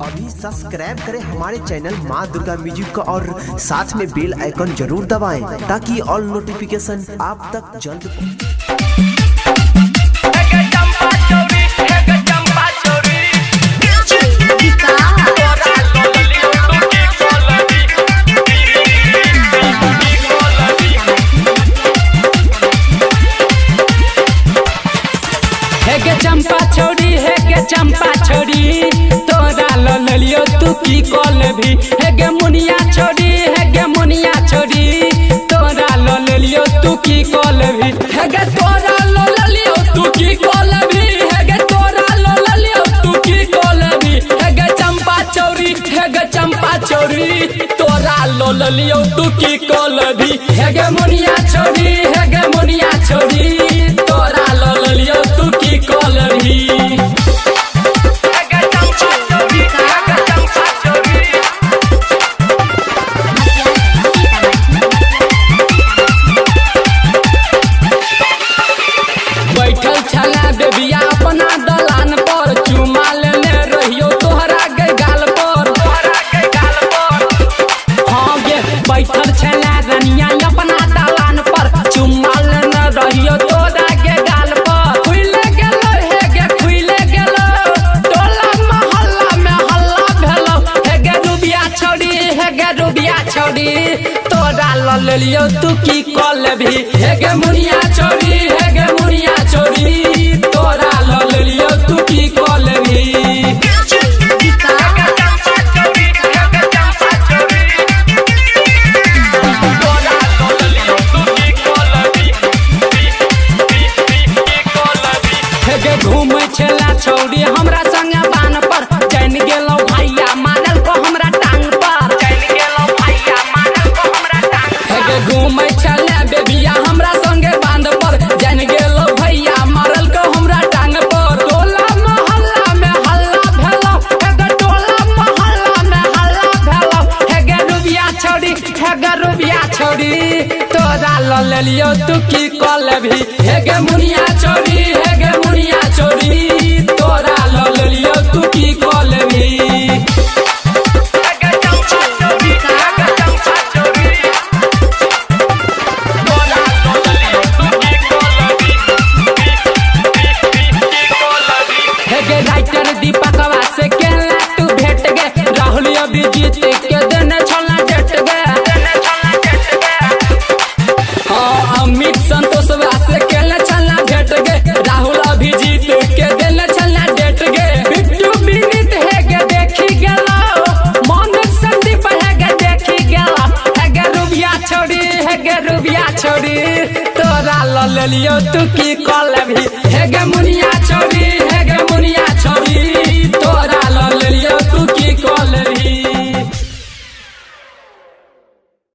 अभी सब्सक्राइब करें हमारे चैनल माँ दुर्गा म्यूजिक का और साथ में बेल आइकन जरूर दबाएं ताकि ऑल नोटिफिकेशन आप तक जल्द चंपा छोड़ी है गे चंपा छोड़ी तोरा ललियो तू की कॉल भी है गे मुनिया छोड़ी है गे मुनिया छोड़ी तोरा ललियो तू की कॉल भी है गे तोरा ललियो तू की कॉल भी है गे तोरा ललियो तू की कॉल भी है गे चंपा छोड़ी है गे चंपा छोड़ी तोरा ललियो तू की कॉल भी है गे मुनिया छोड़ी है गे मुनिया छोड़ी तोरा ललियो तू की कॉल भी बैठल छला बेबिया अपना दलान पर चुमा लेने रहियो तोहरा के गाल पर हाँ गे बैठल छला रनिया अपना दलान पर चुमा लेने रहियो तोहरा के गाल पर खुले गेलो हे गे खुले गेलो टोला मोहल्ला में हल्ला भेलो हे गे रुबिया छोड़ी हे गे रुबिया छोड़ी तोरा ललियो तू की कॉल भी हे गे मुनिया छोड़ी हे गे मुनिया छोड़ी तोरा ललियो तू की कॉल भी घूम छला छोड़ी हमरा संग बान पर चैन गेलो भैया मानल को हमरा टांग पर चैन गेलो भैया मानल को हमरा टांग पर घूम छला बेबिया हमरा संग बांध पर चैन गेलो भैया मारल को हमरा टांग पर टोला मोहल्ला में हल्ला भेलो हे टोला मोहल्ला में हल्ला भेलो हे रुबिया छोड़ी हे रुबिया छोड़ी तोरा ललियो तू की कॉल भी हे मुनिया छोड़ी हे मुनिया छोड़ी तोरा ललियो तू की कॉल भी राइटर दीपकवा से कहला तू भेट गे राहुल अभिजीत के देने छलना डेट गे हाँ अमित संतोषवा से कहले छलना भेट गे राहुल अभिजीत के देने छलना डेट गे बिट्टू विनीत है गे देखी गेलो मन संदीप है गे देखी गेलो है गे रुबिया छोड़ी है गे रुबिया छोड़ी तोरा ललियो तू की कॉल भी है गे मुनिया छोड़ी